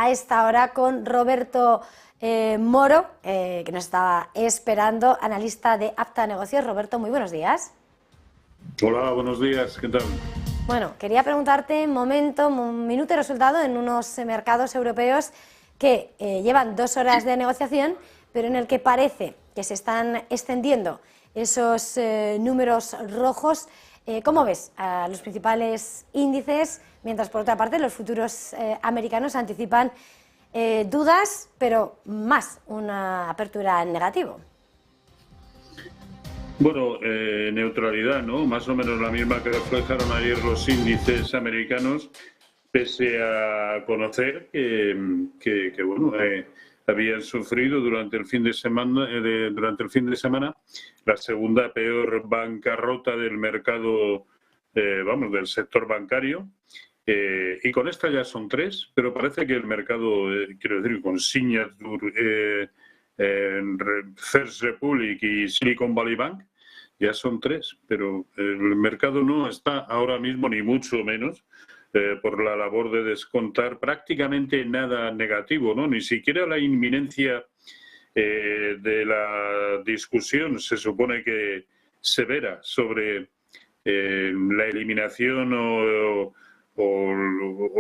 a esta hora con Roberto Moro, que nos estaba esperando, analista de Apta Negocios. Roberto, muy buenos días. Hola, buenos días, ¿qué tal? Bueno, quería preguntarte un minuto de resultado en unos mercados europeos que llevan 2 horas de negociación, pero en el que parece que se están extendiendo esos números rojos. ¿Cómo ves a los principales índices? Mientras, por otra parte, los futuros americanos anticipan dudas, pero más una apertura en negativo. Bueno, neutralidad, ¿no? Más o menos la misma que reflejaron ayer los índices americanos, pese a conocer que bueno, habían sufrido durante el fin de semana la segunda peor bancarrota del mercado, del sector bancario. Y con esta ya son 3, pero parece que el mercado, quiero decir, con Signature, First Republic y Silicon Valley Bank, ya son 3, pero el mercado no está ahora mismo, ni mucho menos, por la labor de descontar prácticamente nada negativo, ¿no? Ni siquiera la inminencia de la discusión, se supone que severa, sobre la eliminación o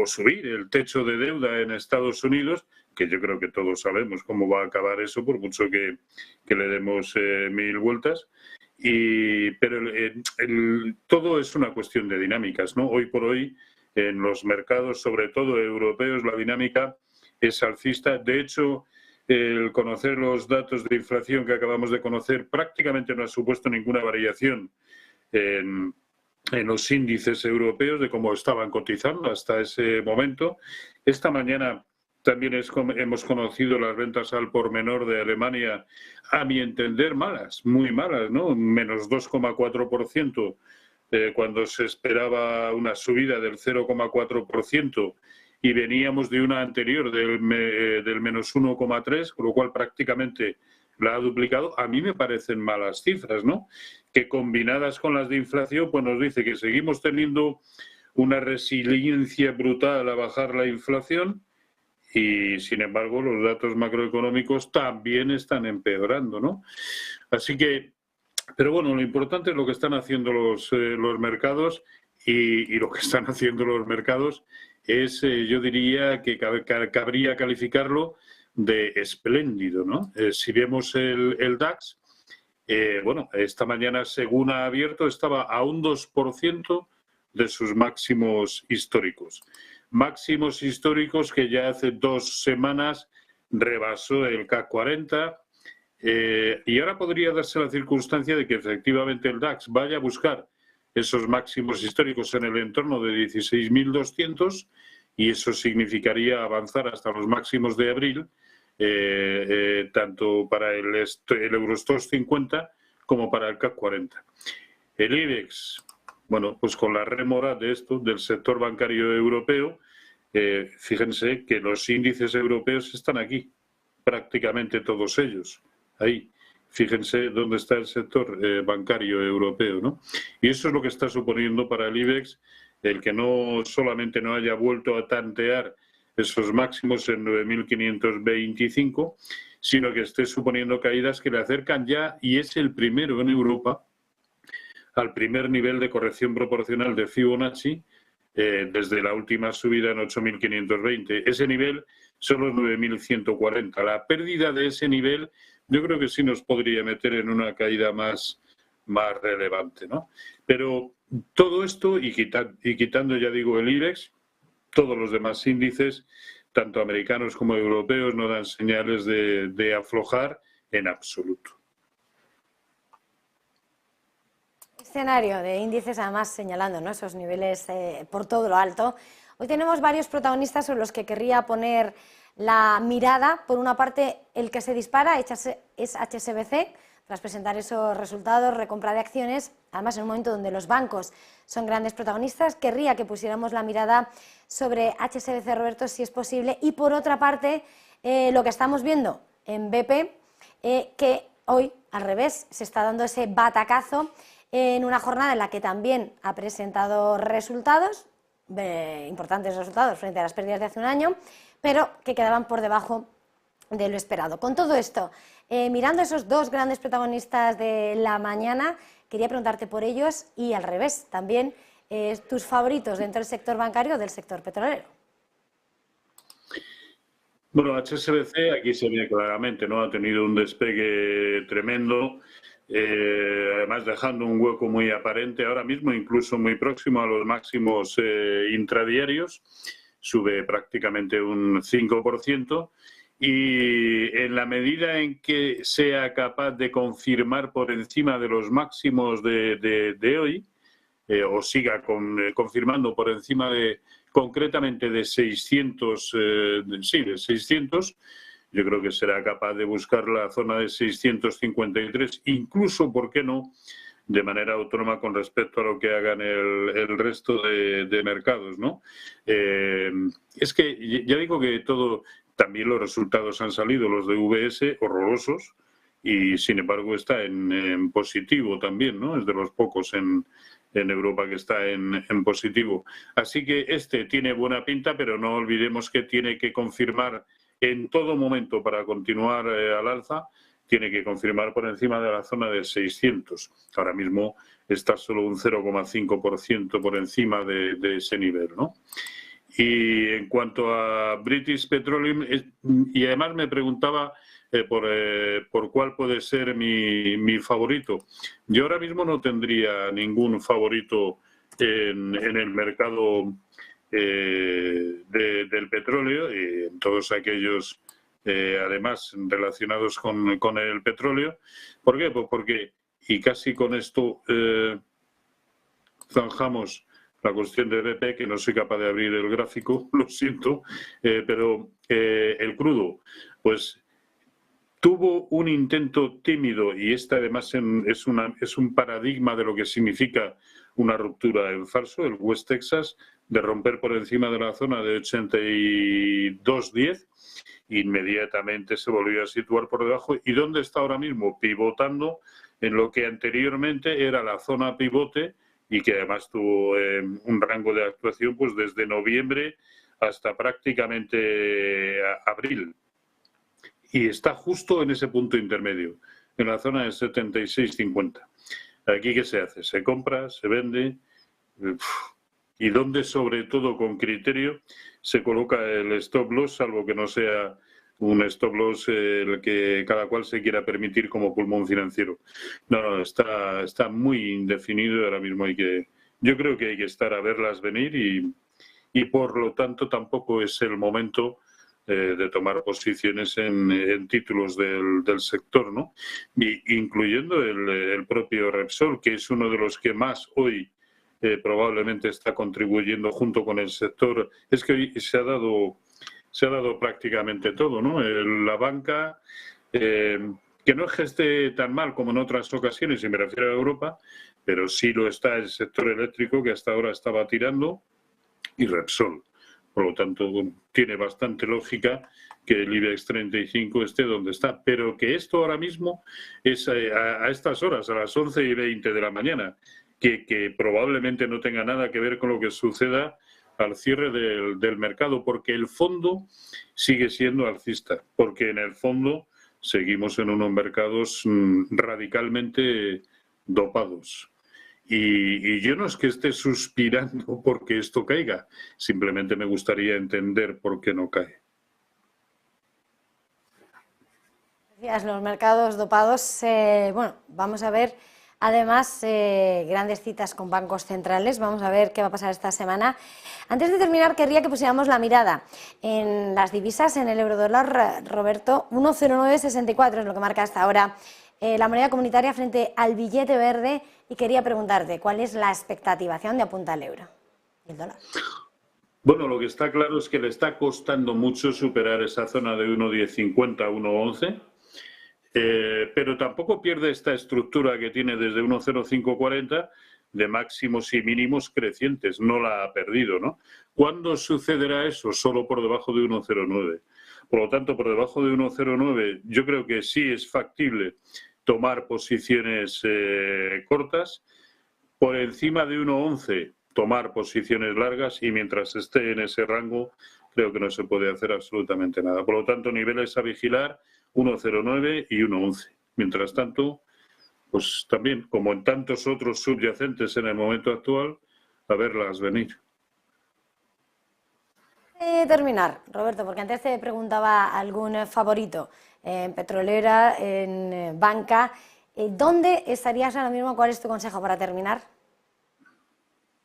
subir el techo de deuda en Estados Unidos, que yo creo que todos sabemos cómo va a acabar eso, por mucho que le demos 1000 vueltas. Pero todo es una cuestión de dinámicas, ¿no? Hoy por hoy, en los mercados, sobre todo europeos, la dinámica es alcista. De hecho, el conocer los datos de inflación que acabamos de conocer prácticamente no ha supuesto ninguna variación en los índices europeos de cómo estaban cotizando hasta ese momento. Esta mañana también hemos conocido las ventas al por menor de Alemania, a mi entender malas, muy malas, ¿no? Menos 2,4%, cuando se esperaba una subida del 0,4%, y veníamos de una anterior del menos 1,3%, con lo cual prácticamente la ha duplicado. A mí me parecen malas cifras, ¿no? Que combinadas con las de inflación, pues nos dice que seguimos teniendo una resiliencia brutal a bajar la inflación y, sin embargo, los datos macroeconómicos también están empeorando, ¿no? Así que, pero bueno, lo importante es lo que están haciendo los mercados, y lo que están haciendo los mercados es, yo diría que cabría calificarlo de espléndido, ¿no? Si vemos el DAX, bueno, esta mañana, según ha abierto, estaba a un 2% de sus máximos históricos. Máximos históricos que ya hace 2 semanas rebasó el CAC 40, y ahora podría darse la circunstancia de que efectivamente el DAX vaya a buscar esos máximos históricos en el entorno de 16.200, y eso significaría avanzar hasta los máximos de abril, tanto para el Eurostoxx 50 como para el CAC 40. El IBEX, bueno, pues con la rémora de esto, del sector bancario europeo, fíjense que los índices europeos están aquí, prácticamente todos ellos, ahí. Fíjense dónde está el sector bancario europeo, ¿no? Y eso es lo que está suponiendo para el IBEX el que no solamente no haya vuelto a tantear esos máximos en 9.525, sino que esté suponiendo caídas que le acercan ya, y es el primero en Europa, al primer nivel de corrección proporcional de Fibonacci desde la última subida en 8.520. Ese nivel son los 9.140. La pérdida de ese nivel yo creo que sí nos podría meter en una caída más relevante, ¿no? Pero todo esto, y quitando, ya digo, el IBEX, todos los demás índices, tanto americanos como europeos, no dan señales de aflojar en absoluto. Escenario de índices, además señalando, ¿no?, esos niveles por todo lo alto. Hoy tenemos varios protagonistas sobre los que querría poner la mirada. Por una parte, el que se dispara es HSBC, tras presentar esos resultados, recompra de acciones, además en un momento donde los bancos son grandes protagonistas. Querría que pusiéramos la mirada sobre HSBC, Roberto, si es posible. Y por otra parte, lo que estamos viendo en BP, que hoy, al revés, se está dando ese batacazo en una jornada en la que también ha presentado resultados, importantes resultados frente a las pérdidas de hace un año, pero que quedaban por debajo de lo esperado. Con todo esto, mirando esos dos grandes protagonistas de la mañana, quería preguntarte por ellos y al revés, también tus favoritos dentro del sector bancario o del sector petrolero. Bueno, HSBC aquí se ve claramente, ¿no? Ha tenido un despegue tremendo, además dejando un hueco muy aparente ahora mismo, incluso muy próximo a los máximos intradiarios, sube prácticamente un 5%. Y en la medida en que sea capaz de confirmar por encima de los máximos de hoy, o siga confirmando por encima concretamente de 600, de 600, yo creo que será capaz de buscar la zona de 653, incluso, ¿por qué no?, de manera autónoma con respecto a lo que hagan el resto de mercados, ¿no? Es que ya digo que también los resultados han salido, los de UBS, horrorosos, y sin embargo está en positivo también, ¿no? Es de los pocos en Europa que está en positivo. Así que tiene buena pinta, pero no olvidemos que tiene que confirmar en todo momento para continuar al alza, tiene que confirmar por encima de la zona de 600. Ahora mismo está solo un 0,5% por encima de ese nivel, ¿no? Y en cuanto a British Petroleum, y además me preguntaba por cuál puede ser mi favorito. Yo ahora mismo no tendría ningún favorito en el mercado del petróleo, y en todos aquellos además relacionados con el petróleo. ¿Por qué? Pues porque, y casi con esto zanjamos la cuestión de BP, que no soy capaz de abrir el gráfico, lo siento, pero el crudo, pues tuvo un intento tímido, y además es un paradigma de lo que significa una ruptura en falso, el West Texas, de romper por encima de la zona de 82.10, inmediatamente se volvió a situar por debajo. ¿Y dónde está ahora mismo? Pivotando en lo que anteriormente era la zona pivote, y que además tuvo un rango de actuación pues desde noviembre hasta prácticamente abril. Y está justo en ese punto intermedio, en la zona de 76,50. Aquí, ¿qué se hace? Se compra, se vende, y donde sobre todo con criterio se coloca el stop loss, salvo que no sea un stop loss el que cada cual se quiera permitir como pulmón financiero. No, está muy indefinido ahora mismo. Yo creo que hay que estar a verlas venir, y por lo tanto tampoco es el momento de tomar posiciones en títulos del sector, ¿no? Incluyendo el propio Repsol, que es uno de los que más hoy probablemente está contribuyendo junto con el sector. Es que hoy se ha dado prácticamente todo, ¿no? La banca, que no es que esté tan mal como en otras ocasiones, y me refiero a Europa, pero sí lo está el sector eléctrico, que hasta ahora estaba tirando, y Repsol. Por lo tanto, tiene bastante lógica que el IBEX 35 esté donde está, pero que esto ahora mismo es a estas horas, a las 11:20 de la mañana, que probablemente no tenga nada que ver con lo que suceda al cierre del mercado, porque el fondo sigue siendo alcista, porque en el fondo seguimos en unos mercados radicalmente dopados. Y yo no es que esté suspirando porque esto caiga, simplemente me gustaría entender por qué no cae. Los mercados dopados, bueno, vamos a ver además grandes citas con bancos centrales, vamos a ver qué va a pasar esta semana. Antes de terminar, querría que pusiéramos la mirada en las divisas, en el eurodólar, Roberto. 1,0964 es lo que marca hasta ahora la moneda comunitaria frente al billete verde, y quería preguntarte cuál es la expectativa, hacia dónde apunta el euro y el dólar. Bueno, lo que está claro es que le está costando mucho superar esa zona de 1,1050 a 1,11, pero tampoco pierde esta estructura que tiene desde 1,0540 de máximos y mínimos crecientes, no la ha perdido, ¿no? ¿Cuándo sucederá eso? Solo por debajo de 1,09. Por lo tanto, por debajo de 1,09 yo creo que sí es factible tomar posiciones cortas. Por encima de 1,11 tomar posiciones largas, y mientras esté en ese rango creo que no se puede hacer absolutamente nada. Por lo tanto, niveles a vigilar 1,09 y 1,11. Mientras tanto, pues también, como en tantos otros subyacentes en el momento actual, a verlas venir. Terminar, Roberto, porque antes te preguntaba algún favorito en petrolera, en banca. ¿Dónde estarías ahora mismo? ¿Cuál es tu consejo para terminar?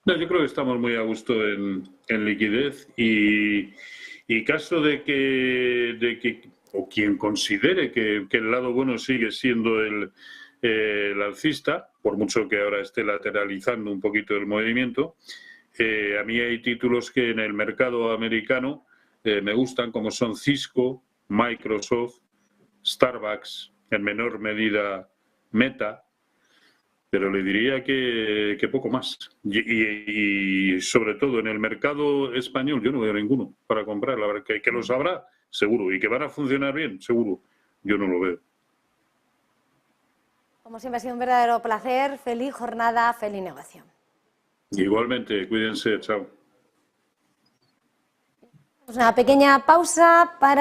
No, yo creo que estamos muy a gusto en liquidez y caso de que o quien considere que el lado bueno sigue siendo el alcista, por mucho que ahora esté lateralizando un poquito el movimiento, a mí hay títulos que en el mercado americano me gustan, como son Cisco, Microsoft, Starbucks, en menor medida Meta, pero le diría que poco más. Y sobre todo en el mercado español yo no veo ninguno para comprar. La verdad que los habrá, seguro, y que van a funcionar bien, seguro. Yo no lo veo. Como siempre ha sido un verdadero placer. Feliz jornada, feliz negocio. Igualmente, cuídense, chao. Una pequeña pausa para